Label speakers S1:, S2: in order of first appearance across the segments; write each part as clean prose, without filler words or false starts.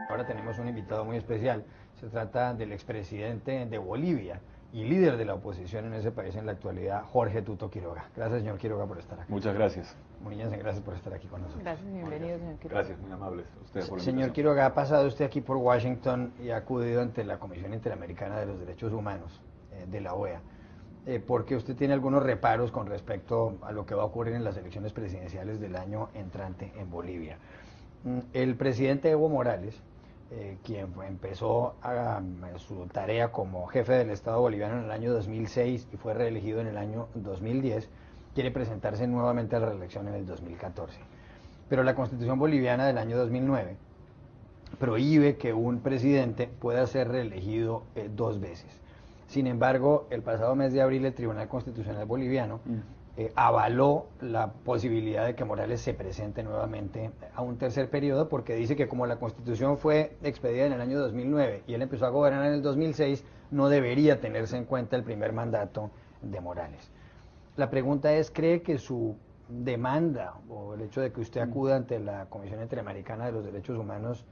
S1: Ahora tenemos un invitado muy especial. Se trata del expresidente de Bolivia y líder de la oposición en ese país en la actualidad, Jorge Tuto Quiroga. Gracias, señor Quiroga, por estar aquí.
S2: Muchas gracias.
S1: Muñoz, gracias por estar aquí con nosotros.
S3: Gracias y bienvenido, señor Quiroga.
S2: Gracias, muy amables a ustedes por la
S1: Señor
S2: invitación.
S1: Quiroga, ha pasado usted aquí por Washington y ha acudido ante la Comisión Interamericana de los Derechos Humanos de la OEA, porque usted tiene algunos reparos con respecto a lo que va a ocurrir en las elecciones presidenciales del año entrante en Bolivia. El presidente Evo Morales, quien empezó su tarea como jefe del Estado boliviano en el año 2006 y fue reelegido en el año 2010, quiere presentarse nuevamente a la reelección en el 2014. Pero la Constitución boliviana del año 2009 prohíbe que un presidente pueda ser reelegido 2 veces. Sin embargo, el pasado mes de abril el Tribunal Constitucional boliviano avaló la posibilidad de que Morales se presente nuevamente a un tercer periodo, porque dice que como la Constitución fue expedida en el año 2009 y él empezó a gobernar en el 2006, no debería tenerse en cuenta el primer mandato de Morales. La pregunta es, ¿cree que su demanda o el hecho de que usted acuda ante la Comisión Interamericana de los Derechos Humanos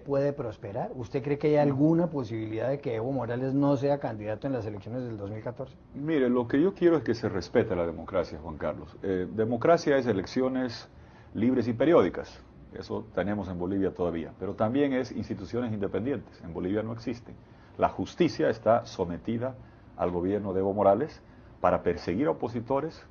S1: puede prosperar? ¿Usted cree que hay alguna posibilidad de que Evo Morales no sea candidato en las elecciones del 2014?
S2: Mire, lo que yo quiero es que se respete la democracia, Juan Carlos. Democracia es elecciones libres y periódicas. Eso tenemos en Bolivia todavía. Pero también es instituciones independientes. En Bolivia no existen. La justicia está sometida al gobierno de Evo Morales para perseguir a opositores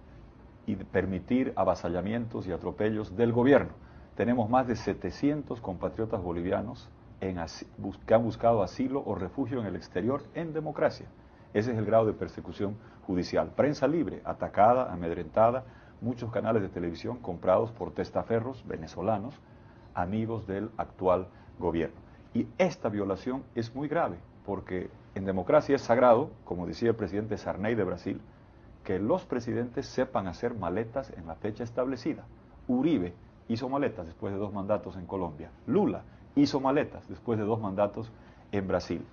S2: y permitir avasallamientos y atropellos del gobierno. Tenemos más de 700 compatriotas bolivianos que han buscado asilo o refugio en el exterior en democracia. Ese es el grado de persecución judicial. Prensa libre, atacada, amedrentada, muchos canales de televisión comprados por testaferros venezolanos, amigos del actual gobierno. Y esta violación es muy grave, porque en democracia es sagrado, como decía el presidente Sarney de Brasil, que los presidentes sepan hacer maletas en la fecha establecida. Uribe hizo maletas después de 2 mandatos en Colombia. Lula hizo maletas después de 2 mandatos en Brasil.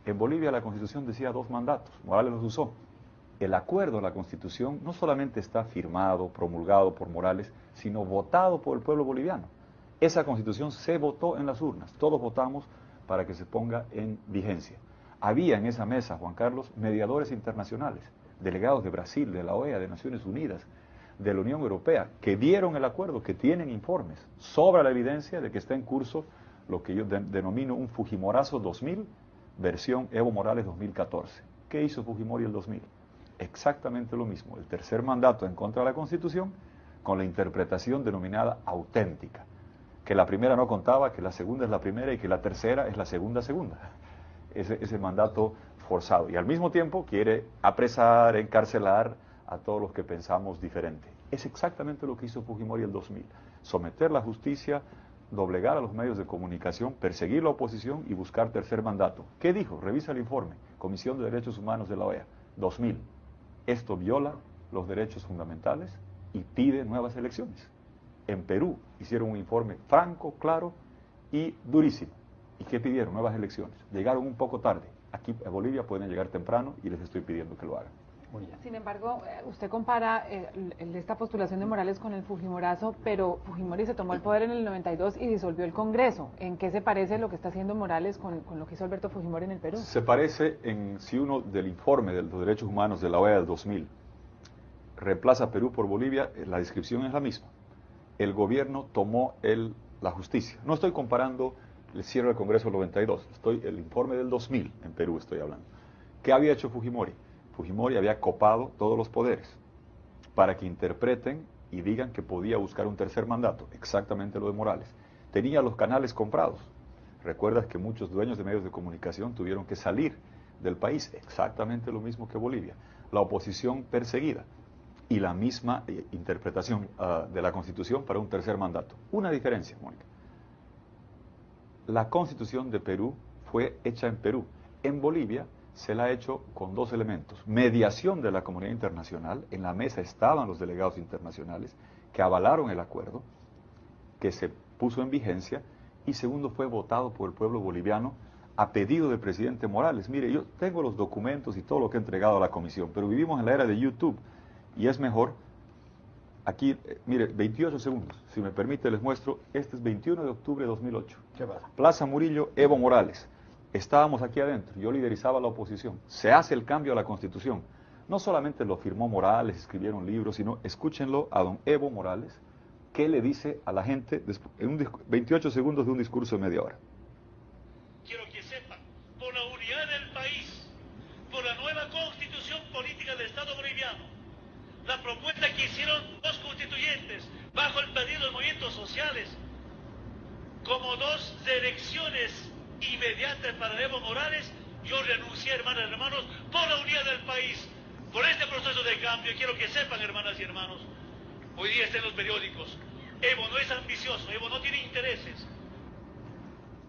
S2: En Bolivia la Constitución decía 2 mandatos, Morales los usó. El acuerdo a la Constitución no solamente está firmado, promulgado por Morales, sino votado por el pueblo boliviano. Esa Constitución se votó en las urnas, todos votamos para que se ponga en vigencia. Había en esa mesa, Juan Carlos, mediadores internacionales, delegados de Brasil, de la OEA, de Naciones Unidas, de la Unión Europea, que vieron el acuerdo, que tienen informes. Sobra la evidencia de que está en curso lo que yo denomino un Fujimorazo 2000, versión Evo Morales 2014. ¿Qué hizo Fujimori el 2000? Exactamente lo mismo, el tercer mandato en contra de la Constitución, con la interpretación denominada auténtica, que la primera no contaba, que la segunda es la primera y que la tercera es la segunda. Ese mandato forzado. Y al mismo tiempo quiere apresar, encarcelar a todos los que pensamos diferente. Es exactamente lo que hizo Fujimori el 2000. Someter la justicia, doblegar a los medios de comunicación, perseguir la oposición y buscar tercer mandato. ¿Qué dijo? Revisa el informe. Comisión de Derechos Humanos de la OEA. 2000. Esto viola los derechos fundamentales y pide nuevas elecciones. En Perú hicieron un informe franco, claro y durísimo. ¿Y qué pidieron? Nuevas elecciones. Llegaron un poco tarde. Aquí en Bolivia pueden llegar temprano y les estoy pidiendo que lo hagan.
S3: Sin embargo, usted compara esta postulación de Morales con el Fujimorazo, pero Fujimori se tomó el poder en el 92 y disolvió el Congreso. ¿En qué se parece lo que está haciendo Morales con lo que hizo Alberto Fujimori en el Perú?
S2: Se parece si uno del informe de los derechos humanos de la OEA del 2000 reemplaza Perú por Bolivia, la descripción es la misma. El gobierno tomó la justicia. No estoy comparando el cierre del Congreso del 92, el informe del 2000 en Perú estoy hablando. ¿Qué había hecho Fujimori? Fujimori había copado todos los poderes para que interpreten y digan que podía buscar un tercer mandato, exactamente lo de Morales. Tenía los canales comprados. Recuerdas que muchos dueños de medios de comunicación tuvieron que salir del país, exactamente lo mismo que Bolivia. La oposición perseguida y la misma interpretación de la Constitución para un tercer mandato. Una diferencia, Mónica. La Constitución de Perú fue hecha en Perú. En Bolivia se la ha hecho con 2 elementos. Mediación de la comunidad internacional. En la mesa estaban los delegados internacionales que avalaron el acuerdo, que se puso en vigencia, y segundo, fue votado por el pueblo boliviano a pedido del presidente Morales. Mire, yo tengo los documentos y todo lo que he entregado a la comisión, pero vivimos en la era de YouTube y es mejor Aquí, mire, 28 segundos, si me permite les muestro, este es 21 de octubre de 2008.
S1: ¿Qué pasa?
S2: Plaza Murillo, Evo Morales. Estábamos aquí adentro, yo liderizaba la oposición. Se hace el cambio a la Constitución. No solamente lo firmó Morales, escribieron libros, sino escúchenlo a don Evo Morales, qué le dice a la gente en 28 segundos de un discurso de media hora.
S4: Quiero que sepan, por la unidad del país, por la nueva constitución política del Estado boliviano, la propuesta que hicieron los constituyentes bajo el pedido de movimientos sociales, como dos elecciones inmediatas para Evo Morales, yo renuncié, hermanas y hermanos, por la unidad del país, por este proceso de cambio. Quiero que sepan, hermanas y hermanos, hoy día está en los periódicos, Evo no es ambicioso, Evo no tiene intereses.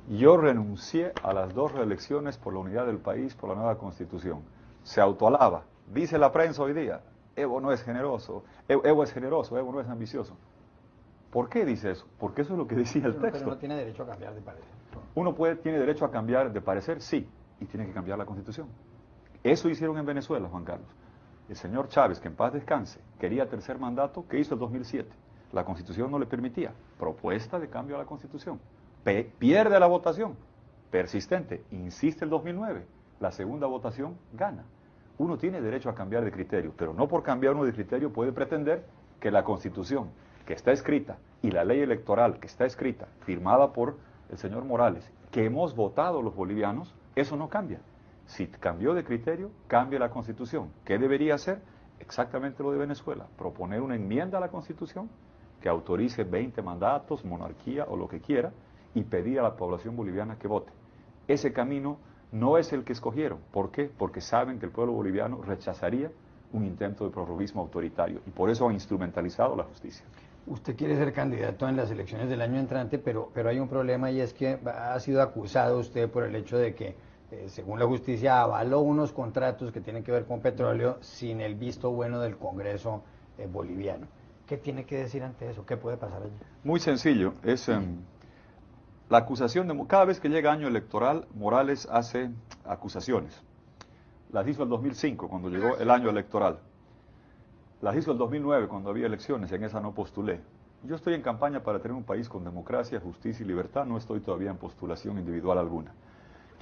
S2: Yo renuncié a las 2 reelecciones por la unidad del país, por la nueva Constitución. Se autoalaba. Dice la prensa hoy día, Evo no es generoso, Evo es generoso, Evo no es ambicioso. ¿Por qué dice eso? Porque eso es lo que decía el texto.
S1: Pero no tiene derecho a cambiar de parecer.
S2: Tiene derecho a cambiar de parecer, sí, y tiene que cambiar la Constitución. Eso hicieron en Venezuela, Juan Carlos. El señor Chávez, que en paz descanse, quería tercer mandato, ¿qué hizo en 2007? La Constitución no le permitía. Propuesta de cambio a la Constitución. Pierde la votación. Persistente. Insiste el 2009. La segunda votación gana. Uno tiene derecho a cambiar de criterio, pero no por cambiar uno de criterio puede pretender que la Constitución que está escrita y la ley electoral que está escrita, firmada por el señor Morales, que hemos votado los bolivianos, eso no cambia. Si cambió de criterio, cambia la Constitución. ¿Qué debería hacer? Exactamente lo de Venezuela. Proponer una enmienda a la Constitución que autorice 20 mandatos, monarquía o lo que quiera, y pedir a la población boliviana que vote. Ese camino no es el que escogieron. ¿Por qué? Porque saben que el pueblo boliviano rechazaría un intento de prorroguismo autoritario y por eso han instrumentalizado la justicia.
S1: Usted quiere ser candidato en las elecciones del año entrante, pero hay un problema y es que ha sido acusado usted por el hecho de que, según la justicia, avaló unos contratos que tienen que ver con petróleo sin el visto bueno del Congreso boliviano. ¿Qué tiene que decir ante eso? ¿Qué puede pasar allí?
S2: Muy sencillo, es la acusación de... Cada vez que llega año electoral, Morales hace acusaciones. Las hizo el 2005, cuando llegó el año electoral. Las hizo el 2009, cuando había elecciones, en esa no postulé. Yo estoy en campaña para tener un país con democracia, justicia y libertad, no estoy todavía en postulación individual alguna.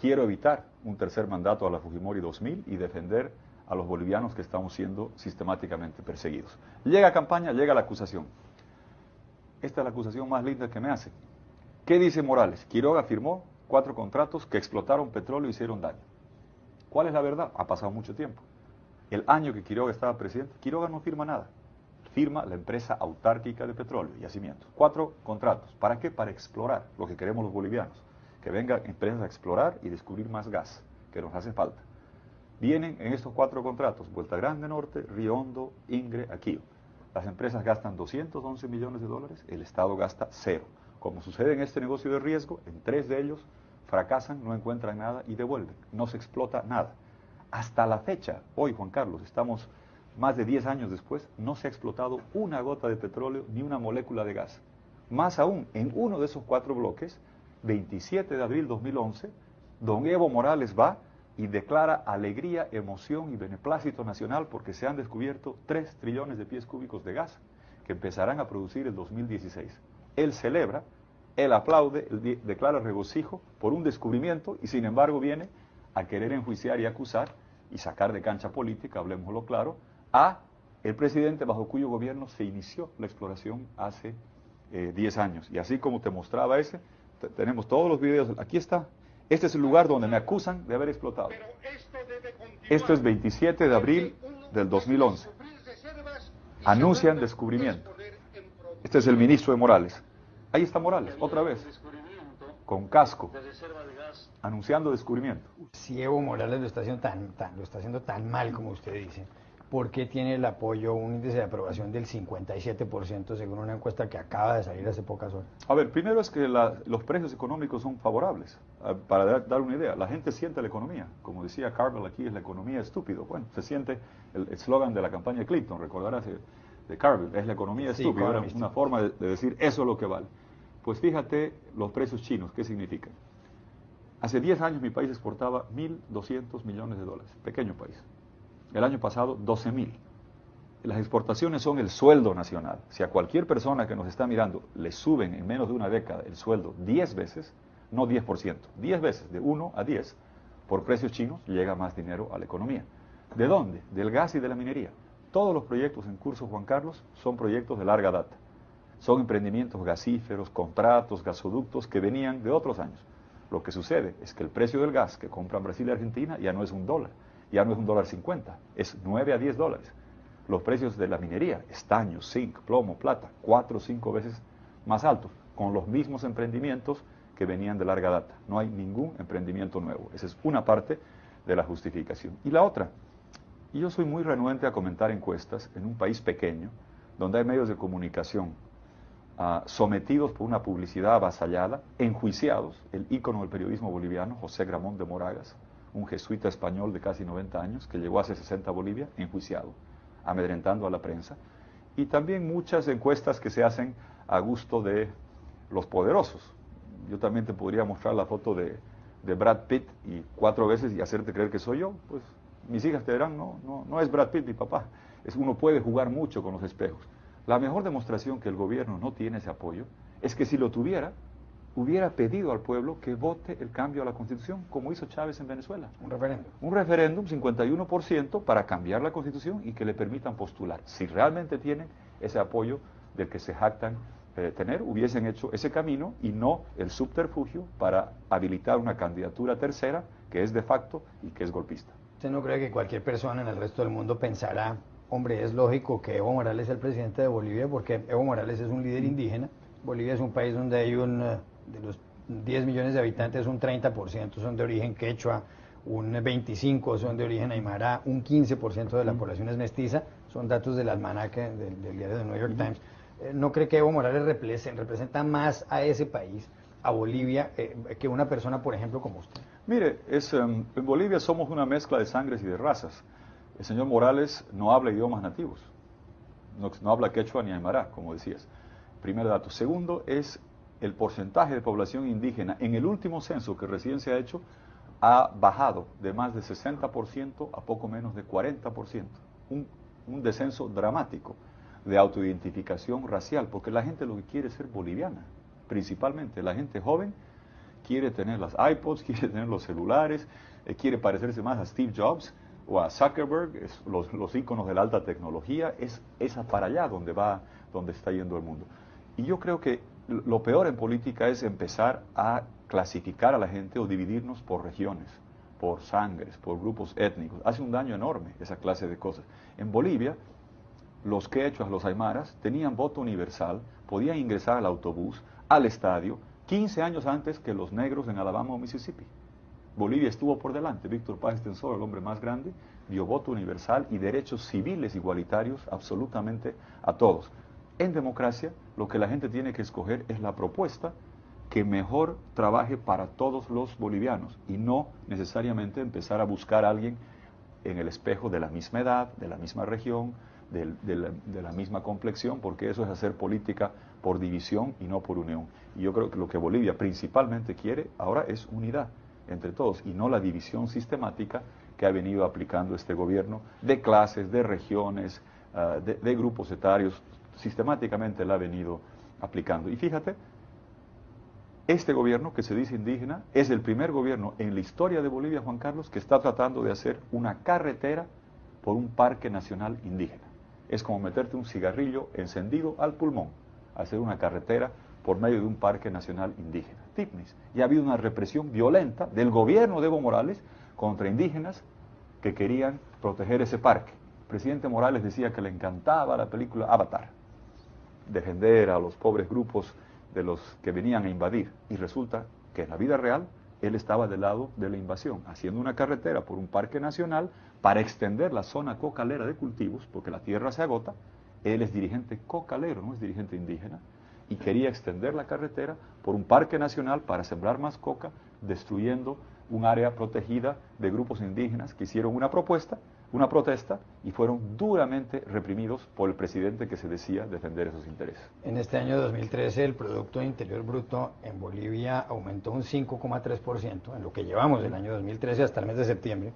S2: Quiero evitar un tercer mandato a la Fujimori 2000 y defender a los bolivianos que estamos siendo sistemáticamente perseguidos. Llega campaña, llega la acusación. Esta es la acusación más linda que me hacen. ¿Qué dice Morales? Quiroga firmó 4 contratos que explotaron petróleo y hicieron daño. ¿Cuál es la verdad? Ha pasado mucho tiempo. El año que Quiroga estaba presidente, Quiroga no firma nada. Firma la empresa autárquica de petróleo y yacimientos. 4 contratos. ¿Para qué? Para explorar lo que queremos los bolivianos. Que vengan empresas a explorar y descubrir más gas, que nos hace falta. Vienen en estos 4 contratos, Vuelta Grande Norte, Río Hondo, Ingre, Aquío. Las empresas gastan 211 millones de dólares, el Estado gasta 0. Como sucede en este negocio de riesgo, en 3 de ellos fracasan, no encuentran nada y devuelven. No se explota nada. Hasta la fecha, hoy Juan Carlos, estamos más de 10 años después, no se ha explotado una gota de petróleo ni una molécula de gas. Más aún, en uno de esos 4 bloques, 27 de abril de 2011, don Evo Morales va y declara alegría, emoción y beneplácito nacional porque se han descubierto 3 trillones de pies cúbicos de gas que empezarán a producir el 2016. Él celebra, él aplaude, él declara regocijo por un descubrimiento y sin embargo viene a querer enjuiciar y acusar y sacar de cancha política, hablemoslo claro, a el presidente bajo cuyo gobierno se inició la exploración hace 10 años. Y así como te mostraba tenemos todos los videos, aquí está. Este es el lugar donde me acusan de haber explotado. Esto es 27 de abril del 2011. Anuncian descubrimiento. Este es el ministro de Morales. Ahí está Morales, otra vez, con casco, anunciando descubrimiento.
S1: Si Evo Morales lo está haciendo tan mal como usted dice, ¿por qué tiene el apoyo, un índice de aprobación del 57% según una encuesta que acaba de salir hace pocas horas?
S2: A ver, primero es que los precios económicos son favorables. Para dar una idea, la gente siente la economía. Como decía Carmel aquí, es la economía estúpido. Bueno, se siente el eslogan de la campaña de Clinton, recordarás de Carmel, es la economía estúpida. Era una forma de decir eso es lo que vale. Pues fíjate los precios chinos, ¿qué significan? Hace 10 años mi país exportaba 1.200 millones de dólares, pequeño país. El año pasado 12.000. las exportaciones son el sueldo nacional. Si a cualquier persona que nos está mirando le suben en menos de una década el sueldo 10 veces, no 10%, 10 veces, de 1 a 10, por precios chinos, llega más dinero a la economía. ¿De dónde? Del gas y de la minería. Todos los proyectos en curso, Juan Carlos, son proyectos de larga data. Son emprendimientos gasíferos, contratos, gasoductos que venían de otros años. Lo que sucede es que el precio del gas que compran Brasil y Argentina ya no es $1, ya no es $1.50, es 9 a 10 dólares. Los precios de la minería, estaño, zinc, plomo, plata, 4 o 5 veces más altos, con los mismos emprendimientos que venían de larga data. No hay ningún emprendimiento nuevo. Esa es una parte de la justificación. Y la otra, y yo soy muy renuente a comentar encuestas en un país pequeño, donde hay medios de comunicación sometidos por una publicidad avasallada, enjuiciados, el ícono del periodismo boliviano, José Gramón de Moragas, un jesuita español de casi 90 años, que llegó hace 60 a Bolivia, enjuiciado, amedrentando a la prensa, y también muchas encuestas que se hacen a gusto de los poderosos. Yo también te podría mostrar la foto de Brad Pitt y 4 veces y hacerte creer que soy yo, pues mis hijas te dirán, no es Brad Pitt mi papá. Uno puede jugar mucho con los espejos. La mejor demostración que el gobierno no tiene ese apoyo es que si lo tuviera, hubiera pedido al pueblo que vote el cambio a la Constitución, como hizo Chávez en Venezuela.
S1: Un referéndum.
S2: Un referéndum, 51%, para cambiar la Constitución y que le permitan postular. Si realmente tienen ese apoyo del que se jactan tener, hubiesen hecho ese camino y no el subterfugio para habilitar una candidatura tercera que es de facto y que es golpista.
S1: ¿Usted no cree que cualquier persona en el resto del mundo pensará, hombre, es lógico que Evo Morales sea el presidente de Bolivia porque Evo Morales es un líder indígena? Bolivia es un país donde hay de los 10 millones de habitantes, un 30% son de origen quechua, un 25% son de origen aymara, un 15% de la población es mestiza, son datos del almanaque del diario de New York Times. ¿No cree que Evo Morales representa más a ese país, a Bolivia, que una persona, por ejemplo, como usted?
S2: Mire, en Bolivia somos una mezcla de sangres y de razas. El señor Morales no habla idiomas nativos, no habla quechua ni aymara, como decías. Primer dato. Segundo, es el porcentaje de población indígena en el último censo que recién se ha hecho ha bajado de más de 60% a poco menos de 40%. Un descenso dramático de autoidentificación racial, porque la gente lo que quiere es ser boliviana, principalmente. La gente joven quiere tener las iPods, quiere tener los celulares, quiere parecerse más a Steve Jobs o a Zuckerberg, los íconos de la alta tecnología, es para allá donde está yendo el mundo. Y yo creo que lo peor en política es empezar a clasificar a la gente o dividirnos por regiones, por sangres, por grupos étnicos. Hace un daño enorme esa clase de cosas. En Bolivia, los quechuas, los aymaras, tenían voto universal, podían ingresar al autobús, al estadio, 15 años antes que los negros en Alabama o Mississippi. Bolivia estuvo por delante. Víctor Paz Estenssoro, el hombre más grande, dio voto universal y derechos civiles igualitarios absolutamente a todos. En democracia, lo que la gente tiene que escoger es la propuesta que mejor trabaje para todos los bolivianos y no necesariamente empezar a buscar a alguien en el espejo de la misma edad, de la misma región, de la misma complexión, porque eso es hacer política por división y no por unión. Y yo creo que lo que Bolivia principalmente quiere ahora es unidad entre todos y no la división sistemática que ha venido aplicando este gobierno de clases, de regiones, de grupos etarios. Sistemáticamente la ha venido aplicando. Y fíjate, este gobierno que se dice indígena es el primer gobierno en la historia de Bolivia, Juan Carlos, que está tratando de hacer una carretera por un parque nacional indígena. Es como meterte un cigarrillo encendido al pulmón, hacer una carretera por medio de un parque nacional indígena. Tipnis. Y ha habido una represión violenta del gobierno de Evo Morales contra indígenas que querían proteger ese parque. El presidente Morales decía que le encantaba la película Avatar, defender a los pobres grupos de los que venían a invadir. Y resulta que en la vida real él estaba del lado de la invasión, haciendo una carretera por un parque nacional para extender la zona cocalera de cultivos, porque la tierra se agota. Él es dirigente cocalero, no es dirigente indígena, y quería extender la carretera por un parque nacional para sembrar más coca, destruyendo un área protegida de grupos indígenas que hicieron una protesta, y fueron duramente reprimidos por el presidente que se decía defender esos intereses.
S1: En este año 2013 el Producto Interior Bruto en Bolivia aumentó un 5,3%, en lo que llevamos del año 2013 hasta el mes de septiembre.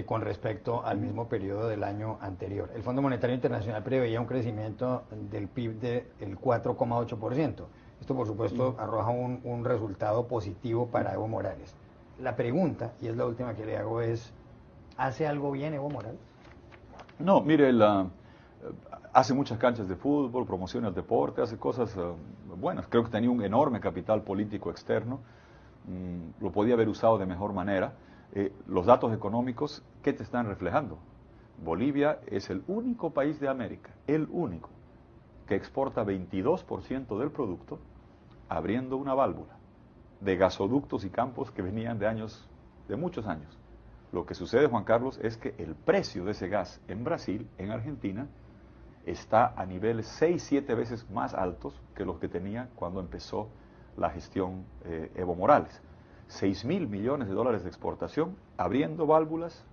S1: con respecto al mismo periodo del año anterior. El Fondo Monetario Internacional preveía un crecimiento del PIB del 4,8%. Esto, por supuesto, arroja un resultado positivo para Evo Morales. La pregunta, y es la última que le hago, es, ¿hace algo bien Evo Morales?
S2: No, mire, hace muchas canchas de fútbol, promociona el deporte, hace cosas buenas. Creo que tenía un enorme capital político externo, lo podía haber usado de mejor manera. Los datos económicos, ¿qué te están reflejando? Bolivia es el único país de América, el único, que exporta 22% del producto abriendo una válvula de gasoductos y campos que venían de muchos años. Lo que sucede, Juan Carlos, es que el precio de ese gas en Brasil, en Argentina, está a niveles 6-7 veces más altos que los que tenía cuando empezó la gestión Evo Morales. 6.000 millones de dólares de exportación, abriendo válvulas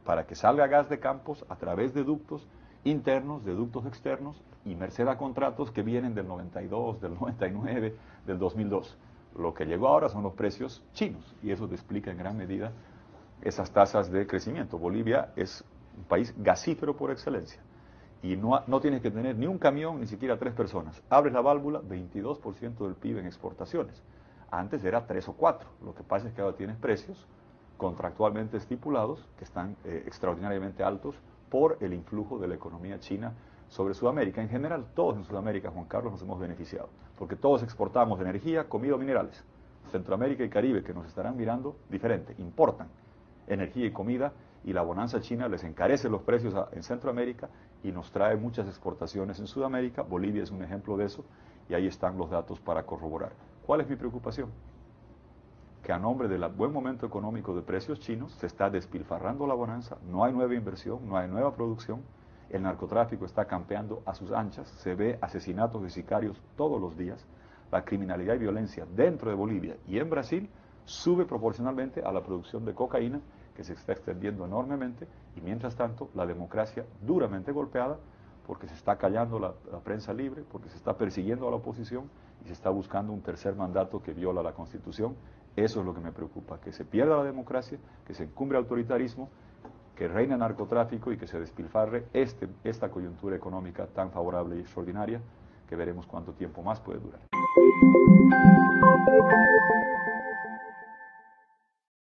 S2: para que salga gas de campos a través de ductos internos, de ductos externos, y merced a contratos que vienen del 92, del 99, del 2002. Lo que llegó ahora son los precios chinos, y eso te explica en gran medida esas tasas de crecimiento. Bolivia es un país gasífero por excelencia, y no tienes que tener ni un camión, ni siquiera 3 personas. Abres la válvula, 22% del PIB en exportaciones. Antes era 3 o 4. Lo que pasa es que ahora tienes precios contractualmente estipulados que están extraordinariamente altos por el influjo de la economía china sobre Sudamérica. En general, todos en Sudamérica, Juan Carlos, nos hemos beneficiado, porque todos exportamos energía, comida o minerales. Centroamérica y Caribe, que nos estarán mirando diferente, importan energía y comida, y la bonanza china les encarece los precios en Centroamérica y nos trae muchas exportaciones en Sudamérica. Bolivia es un ejemplo de eso, y ahí están los datos para corroborar. ¿Cuál es mi preocupación? Que a nombre del buen momento económico de precios chinos se está despilfarrando la bonanza, no hay nueva inversión, no hay nueva producción, el narcotráfico está campeando a sus anchas, se ve asesinatos de sicarios todos los días, la criminalidad y violencia dentro de Bolivia y en Brasil sube proporcionalmente a la producción de cocaína, que se está extendiendo enormemente, y mientras tanto la democracia duramente golpeada, porque se está callando la prensa libre, porque se está persiguiendo a la oposición y se está buscando un tercer mandato que viola la Constitución. Eso es lo que me preocupa, que se pierda la democracia, que se encumbre autoritarismo, que reine el narcotráfico y que se despilfarre esta coyuntura económica tan favorable y extraordinaria, que veremos cuánto tiempo más puede durar.